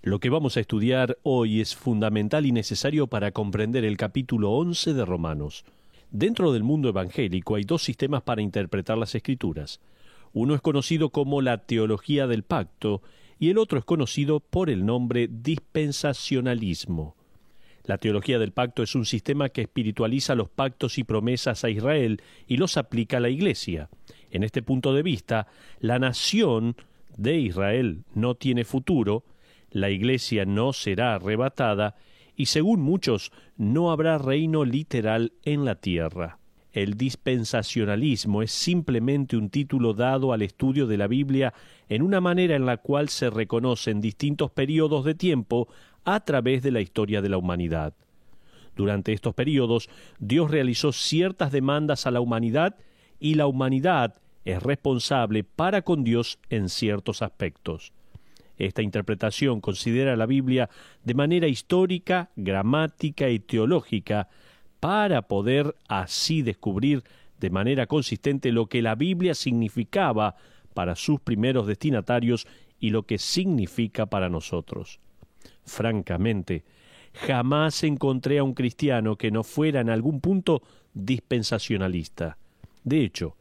Lo que vamos a estudiar hoy es fundamental y necesario para comprender el capítulo 11 de Romanos. Dentro del mundo evangélico hay dos sistemas para interpretar las Escrituras. Uno es conocido como la teología del pacto y el otro es conocido por el nombre dispensacionalismo. La teología del pacto es un sistema que espiritualiza los pactos y promesas a Israel y los aplica a la Iglesia. En este punto de vista, la nación de Israel no tiene futuro, la Iglesia no será arrebatada y, según muchos, no habrá reino literal en la tierra. El dispensacionalismo es simplemente un título dado al estudio de la Biblia en una manera en la cual se reconocen distintos periodos de tiempo a través de la historia de la humanidad. Durante estos periodos, Dios realizó ciertas demandas a la humanidad y la humanidad es responsable para con Dios en ciertos aspectos. Esta interpretación considera la Biblia de manera histórica, gramática y teológica para poder así descubrir de manera consistente lo que la Biblia significaba para sus primeros destinatarios y lo que significa para nosotros. Francamente, jamás encontré a un cristiano que no fuera en algún punto dispensacionalista. De hecho,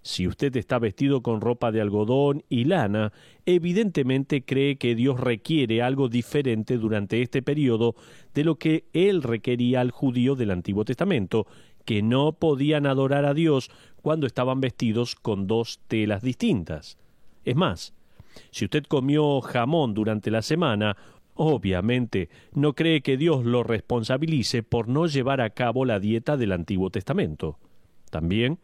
si usted está vestido con ropa de algodón y lana, evidentemente cree que Dios requiere algo diferente durante este periodo de lo que Él requería al judío del Antiguo Testamento, que no podían adorar a Dios cuando estaban vestidos con dos telas distintas. Es más, si usted comió jamón durante la semana, obviamente no cree que Dios lo responsabilice por no llevar a cabo la dieta del Antiguo Testamento. También,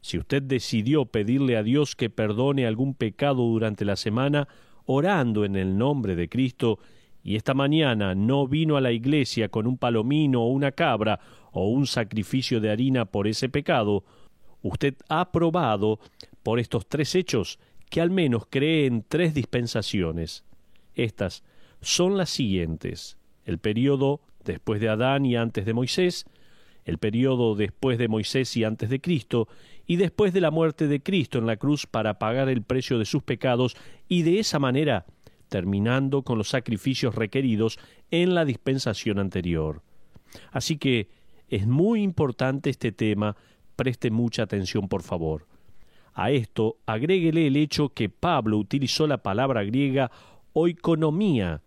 si usted decidió pedirle a Dios que perdone algún pecado durante la semana, orando en el nombre de Cristo, y esta mañana no vino a la iglesia con un palomino o una cabra o un sacrificio de harina por ese pecado, usted ha probado por estos tres hechos que al menos cree en tres dispensaciones. Estas son las siguientes: el período después de Adán y antes de Moisés, el período después de Moisés y antes de Cristo, y después de la muerte de Cristo en la cruz para pagar el precio de sus pecados, y de esa manera terminando con los sacrificios requeridos en la dispensación anterior. Así que es muy importante este tema, preste mucha atención por favor. A esto agréguele el hecho que Pablo utilizó la palabra griega oikonomía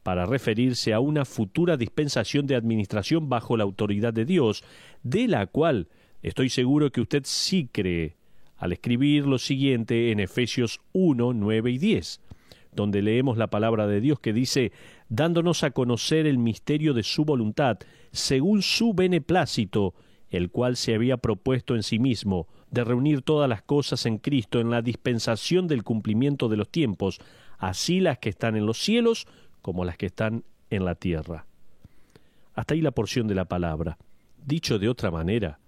para referirse a una futura dispensación de administración bajo la autoridad de Dios, de la cual estoy seguro que usted sí cree, al escribir lo siguiente en Efesios 1, 9 y 10, donde leemos la palabra de Dios que dice: dándonos a conocer el misterio de su voluntad, según su beneplácito, el cual se había propuesto en sí mismo, de reunir todas las cosas en Cristo en la dispensación del cumplimiento de los tiempos, así las que están en los cielos como las que están en la tierra. Hasta ahí la porción de la palabra. Dicho de otra manera,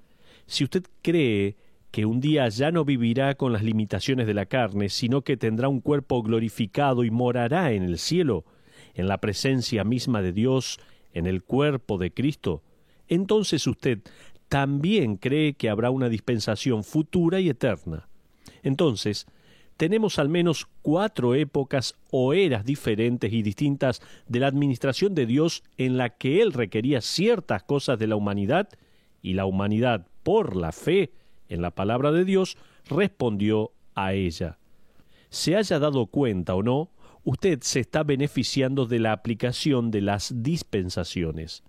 si usted cree que un día ya no vivirá con las limitaciones de la carne, sino que tendrá un cuerpo glorificado y morará en el cielo, en la presencia misma de Dios, en el cuerpo de Cristo, entonces usted también cree que habrá una dispensación futura y eterna. Entonces, tenemos al menos 4 épocas o eras diferentes y distintas de la administración de Dios en la que Él requería ciertas cosas de la humanidad, y la humanidad, por la fe en la palabra de Dios, respondió a ella. Se haya dado cuenta o no, usted se está beneficiando de la aplicación de las dispensaciones.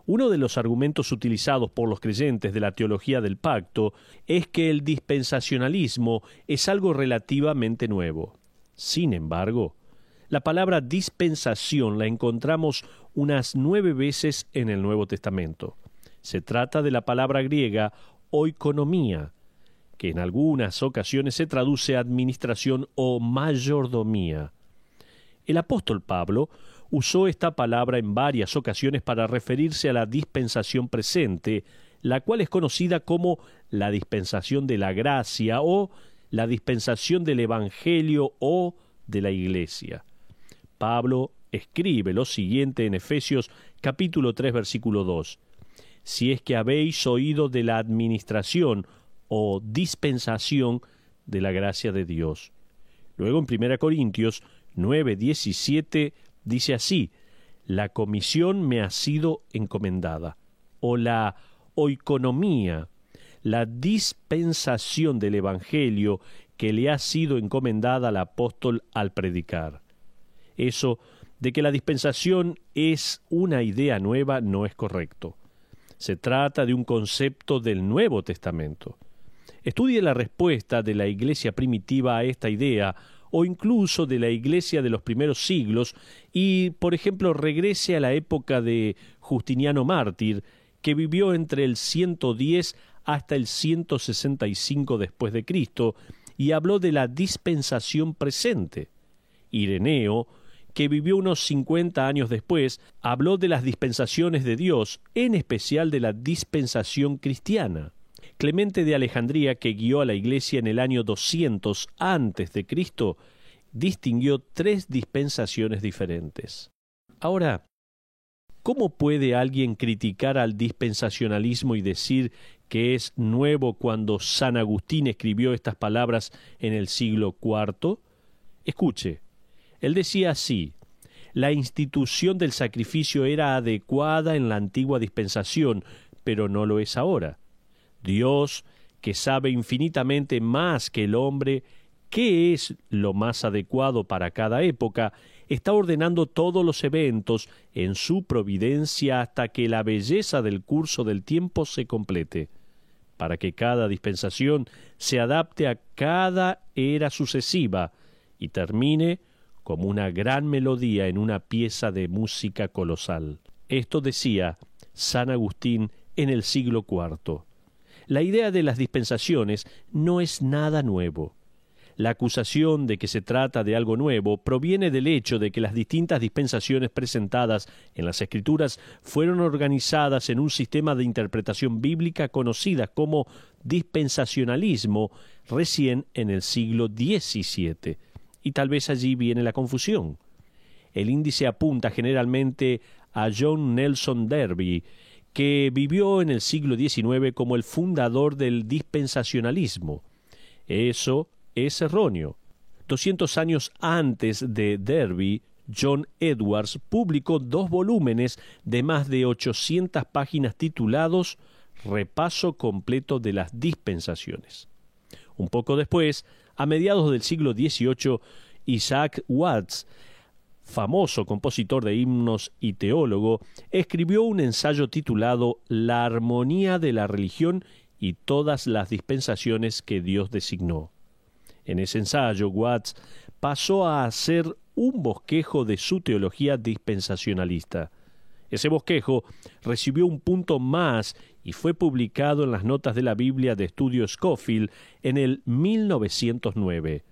Uno de los argumentos utilizados por los creyentes de la teología del pacto es que el dispensacionalismo es algo relativamente nuevo. Sin embargo, la palabra dispensación la encontramos unas 9 veces en el Nuevo Testamento. Se trata de la palabra griega oikonomía, que en algunas ocasiones se traduce administración o mayordomía. El apóstol Pablo usó esta palabra en varias ocasiones para referirse a la dispensación presente, la cual es conocida como la dispensación de la gracia o la dispensación del Evangelio o de la Iglesia. Pablo escribe lo siguiente en Efesios capítulo 3, versículo 2. Si es que habéis oído de la administración o dispensación de la gracia de Dios. Luego en 1 Corintios 9, 17 dice así: la comisión me ha sido encomendada, o la oikonomía, la dispensación del Evangelio que le ha sido encomendada al apóstol al predicar. Eso de que la dispensación es una idea nueva no es correcto. Se trata de un concepto del Nuevo Testamento. Estudie la respuesta de la iglesia primitiva a esta idea, o incluso de la iglesia de los primeros siglos, y, por ejemplo, regrese a la época de Justiniano Mártir, que vivió entre el 110 hasta el 165 después de Cristo, y habló de la dispensación presente. Ireneo, que vivió unos 50 años después, habló de las dispensaciones de Dios, en especial de la dispensación cristiana. Clemente de Alejandría, que guió a la Iglesia en el año 200 antes de Cristo, distinguió 3 dispensaciones diferentes. Ahora, ¿cómo puede alguien criticar al dispensacionalismo y decir que es nuevo cuando San Agustín escribió estas palabras en el siglo IV? Escuche, él decía así: la institución del sacrificio era adecuada en la antigua dispensación, pero no lo es ahora. Dios, que sabe infinitamente más que el hombre qué es lo más adecuado para cada época, está ordenando todos los eventos en su providencia hasta que la belleza del curso del tiempo se complete, para que cada dispensación se adapte a cada era sucesiva y termine como una gran melodía en una pieza de música colosal. Esto decía San Agustín en el siglo IV. La idea de las dispensaciones no es nada nuevo. La acusación de que se trata de algo nuevo proviene del hecho de que las distintas dispensaciones presentadas en las Escrituras fueron organizadas en un sistema de interpretación bíblica conocida como dispensacionalismo recién en el siglo XVII, y tal vez allí viene la confusión. El índice apunta generalmente a John Nelson Darby, que vivió en el siglo XIX como el fundador del dispensacionalismo. Eso es erróneo. 200 años antes de Darby, John Edwards publicó 2 volúmenes de más de 800 páginas titulados Repaso completo de las dispensaciones. Un poco después, a mediados del siglo XVIII, Isaac Watts, famoso compositor de himnos y teólogo, escribió un ensayo titulado La armonía de la religión y todas las dispensaciones que Dios designó. En ese ensayo, Watts pasó a hacer un bosquejo de su teología dispensacionalista. Ese bosquejo recibió un punto más y fue publicado en las notas de la Biblia de estudio Scofield en el 1909.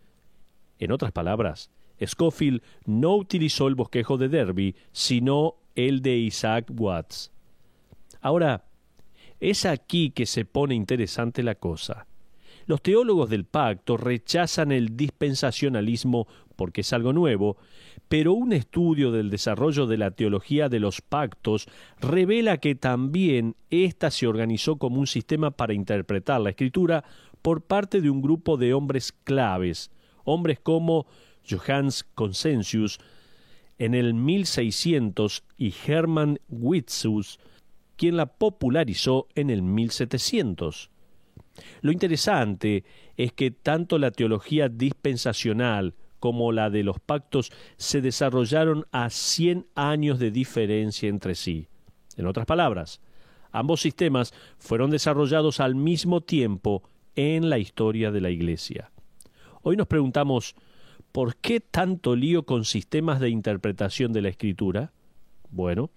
En otras palabras, Scofield no utilizó el bosquejo de Darby, sino el de Isaac Watts. Ahora, es aquí que se pone interesante la cosa. Los teólogos del pacto rechazan el dispensacionalismo porque es algo nuevo, pero un estudio del desarrollo de la teología de los pactos revela que también ésta se organizó como un sistema para interpretar la Escritura por parte de un grupo de hombres claves, hombres como Johannes Consensius en el 1600 y Hermann Witsius, quien la popularizó en el 1700. Lo interesante es que tanto la teología dispensacional como la de los pactos se desarrollaron a 100 años de diferencia entre sí. En otras palabras, ambos sistemas fueron desarrollados al mismo tiempo en la historia de la Iglesia. Hoy nos preguntamos, ¿por qué tanto lío con sistemas de interpretación de la Escritura? Bueno,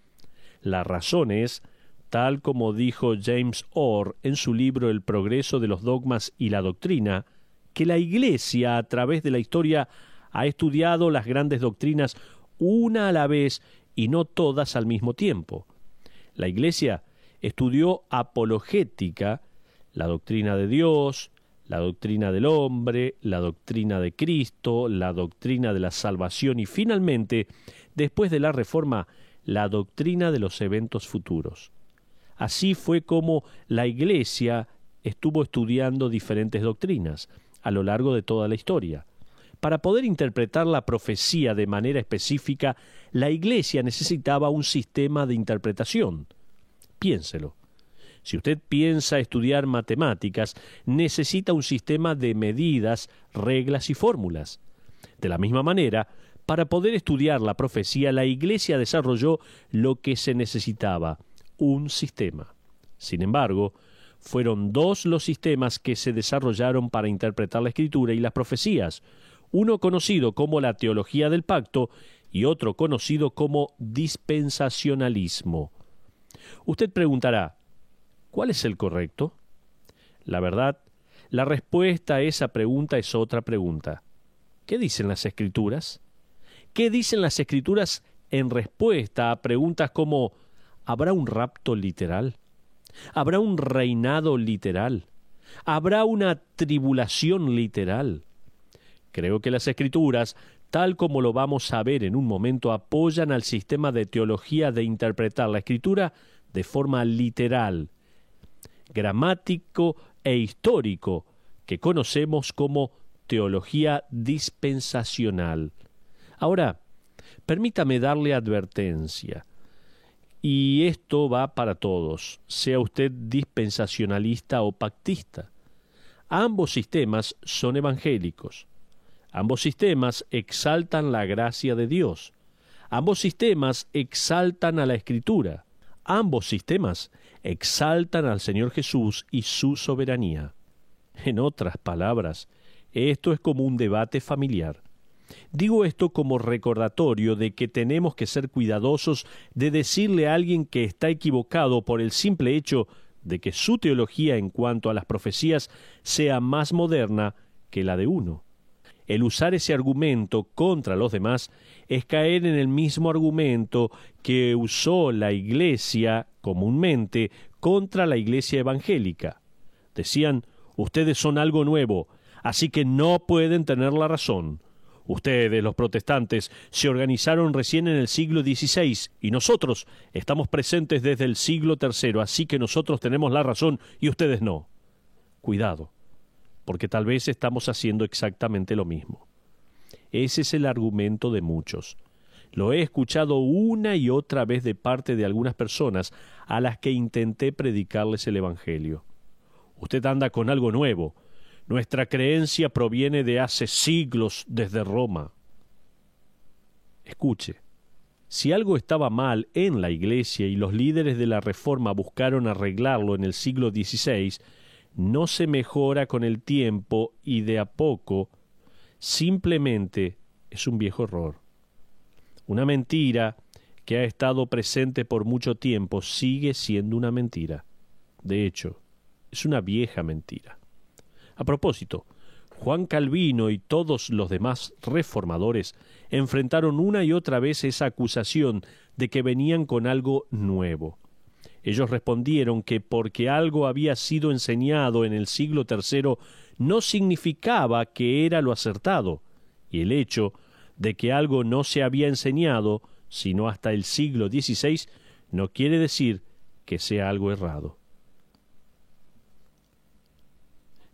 la razón es, tal como dijo James Orr en su libro El progreso de los dogmas y la doctrina, que la Iglesia a través de la historia ha estudiado las grandes doctrinas una a la vez y no todas al mismo tiempo. La Iglesia estudió apologética, la doctrina de Dios, la doctrina del hombre, la doctrina de Cristo, la doctrina de la salvación y finalmente, después de la Reforma, la doctrina de los eventos futuros. Así fue como la Iglesia estuvo estudiando diferentes doctrinas a lo largo de toda la historia. Para poder interpretar la profecía de manera específica, la Iglesia necesitaba un sistema de interpretación. Piénselo. Si usted piensa estudiar matemáticas, necesita un sistema de medidas, reglas y fórmulas. De la misma manera, para poder estudiar la profecía, la Iglesia desarrolló lo que se necesitaba, un sistema. Sin embargo, fueron dos los sistemas que se desarrollaron para interpretar la Escritura y las profecías, uno conocido como la teología del pacto y otro conocido como dispensacionalismo. Usted preguntará, ¿cuál es el correcto? La verdad, la respuesta a esa pregunta es otra pregunta. ¿Qué dicen las Escrituras? ¿Qué dicen las Escrituras en respuesta a preguntas como ¿habrá un rapto literal? ¿Habrá un reinado literal? ¿Habrá una tribulación literal? Creo que las Escrituras, tal como lo vamos a ver en un momento, apoyan al sistema de teología de interpretar la Escritura de forma literal, gramático e histórico, que conocemos como teología dispensacional. Ahora, permítame darle advertencia, y esto va para todos, sea usted dispensacionalista o pactista. Ambos sistemas son evangélicos. Ambos sistemas exaltan la gracia de Dios. Ambos sistemas exaltan a la Escritura. Ambos sistemas exaltan al Señor Jesús y su soberanía. En otras palabras, esto es como un debate familiar. Digo esto como recordatorio de que tenemos que ser cuidadosos de decirle a alguien que está equivocado por el simple hecho de que su teología en cuanto a las profecías sea más moderna que la de uno. El usar ese argumento contra los demás es caer en el mismo argumento que usó la Iglesia comúnmente contra la Iglesia evangélica. Decían, ustedes son algo nuevo, así que no pueden tener la razón. Ustedes, los protestantes, se organizaron recién en el siglo XVI y nosotros estamos presentes desde el siglo III, así que nosotros tenemos la razón y ustedes no. Cuidado, porque tal vez estamos haciendo exactamente lo mismo. Ese es el argumento de muchos. Lo he escuchado una y otra vez de parte de algunas personas a las que intenté predicarles el Evangelio. Usted anda con algo nuevo. Nuestra creencia proviene de hace siglos desde Roma. Escuche, si algo estaba mal en la Iglesia y los líderes de la Reforma buscaron arreglarlo en el siglo XVI, no se mejora con el tiempo y de a poco, simplemente es un viejo error. Una mentira que ha estado presente por mucho tiempo sigue siendo una mentira. De hecho, es una vieja mentira. A propósito, Juan Calvino y todos los demás reformadores enfrentaron una y otra vez esa acusación de que venían con algo nuevo. Ellos respondieron que porque algo había sido enseñado en el siglo III no significaba que era lo acertado, y el hecho de que algo no se había enseñado sino hasta el siglo XVI no quiere decir que sea algo errado.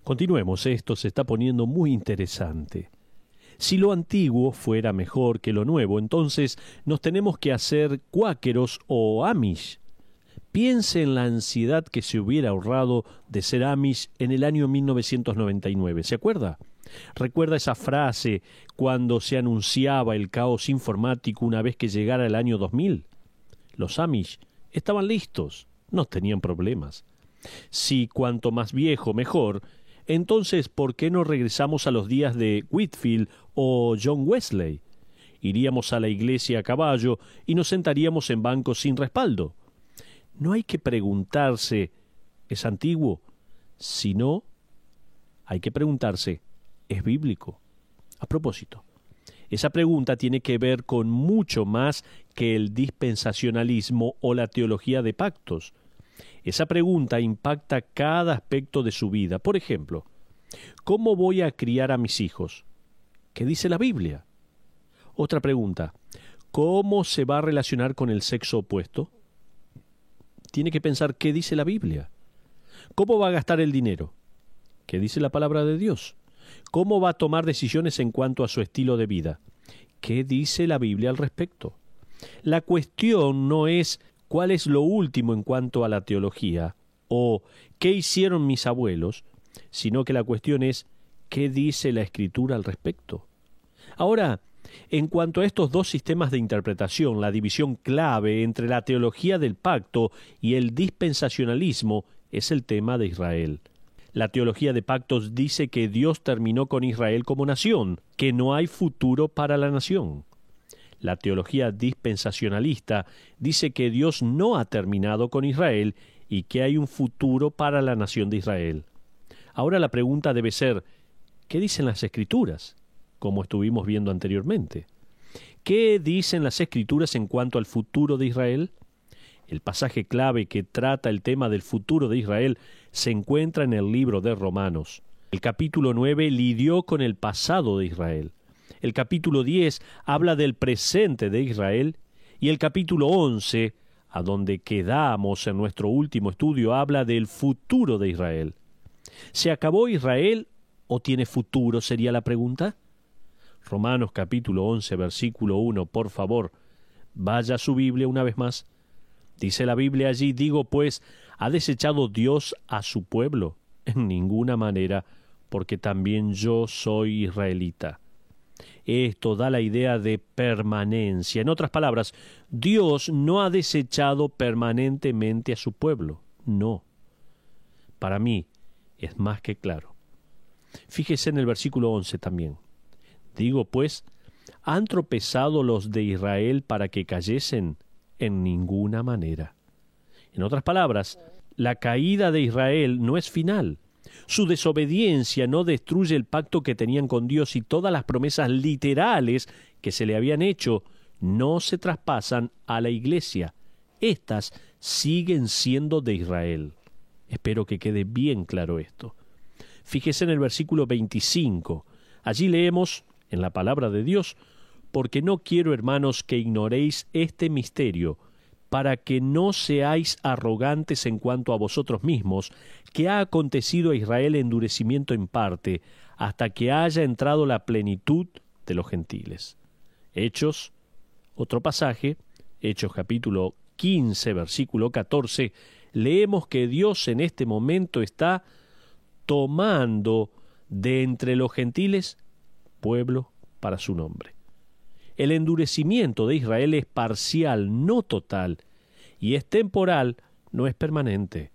Continuemos, esto se está poniendo muy interesante. Si lo antiguo fuera mejor que lo nuevo, entonces nos tenemos que hacer cuáqueros o amish. Piense en la ansiedad que se hubiera ahorrado de ser amish en el año 1999. ¿Se acuerda? ¿Recuerda esa frase cuando se anunciaba el caos informático una vez que llegara el año 2000? Los amish estaban listos, no tenían problemas. Si cuanto más viejo, mejor. Entonces, ¿por qué no regresamos a los días de Whitefield o John Wesley? Iríamos a la iglesia a caballo y nos sentaríamos en bancos sin respaldo. No hay que preguntarse, ¿es antiguo? Si no, hay que preguntarse, ¿es bíblico? A propósito, esa pregunta tiene que ver con mucho más que el dispensacionalismo o la teología de pactos. Esa pregunta impacta cada aspecto de su vida. Por ejemplo, ¿cómo voy a criar a mis hijos? ¿Qué dice la Biblia? Otra pregunta, ¿cómo se va a relacionar con el sexo opuesto? Tiene que pensar qué dice la Biblia. ¿Cómo va a gastar el dinero? ¿Qué dice la palabra de Dios? ¿Cómo va a tomar decisiones en cuanto a su estilo de vida? ¿Qué dice la Biblia al respecto? La cuestión no es cuál es lo último en cuanto a la teología o qué hicieron mis abuelos, sino que la cuestión es qué dice la Escritura al respecto. Ahora, en cuanto a estos dos sistemas de interpretación, la división clave entre la teología del pacto y el dispensacionalismo es el tema de Israel. La teología de pactos dice que Dios terminó con Israel como nación, que no hay futuro para la nación. La teología dispensacionalista dice que Dios no ha terminado con Israel y que hay un futuro para la nación de Israel. Ahora la pregunta debe ser, ¿qué dicen las Escrituras? Como estuvimos viendo anteriormente. ¿Qué dicen las Escrituras en cuanto al futuro de Israel? El pasaje clave que trata el tema del futuro de Israel se encuentra en el libro de Romanos. El capítulo 9 lidió con el pasado de Israel. El capítulo 10 habla del presente de Israel y el capítulo 11, a donde quedamos en nuestro último estudio, habla del futuro de Israel. ¿Se acabó Israel o tiene futuro? Sería la pregunta. Romanos capítulo 11, versículo 1, por favor, vaya a su Biblia una vez más. Dice la Biblia allí, digo pues, ¿ha desechado Dios a su pueblo? En ninguna manera, porque también yo soy israelita. Esto da la idea de permanencia. En otras palabras, Dios no ha desechado permanentemente a su pueblo. No. Para mí es más que claro. Fíjese en el versículo 11 también. Digo pues, ¿han tropezado los de Israel para que cayesen? En ninguna manera. En otras palabras, la caída de Israel no es final. Su desobediencia no destruye el pacto que tenían con Dios y todas las promesas literales que se le habían hecho no se traspasan a la iglesia. Estas siguen siendo de Israel. Espero que quede bien claro esto. Fíjese en el versículo 25. Allí leemos, en la palabra de Dios, porque no quiero, hermanos, que ignoréis este misterio, para que no seáis arrogantes en cuanto a vosotros mismos, que ha acontecido a Israel endurecimiento en parte, hasta que haya entrado la plenitud de los gentiles. Hechos, otro pasaje, Hechos capítulo 15, versículo 14, leemos que Dios en este momento está tomando de entre los gentiles pueblo para su nombre. El endurecimiento de Israel es parcial, no total, y es temporal, no es permanente.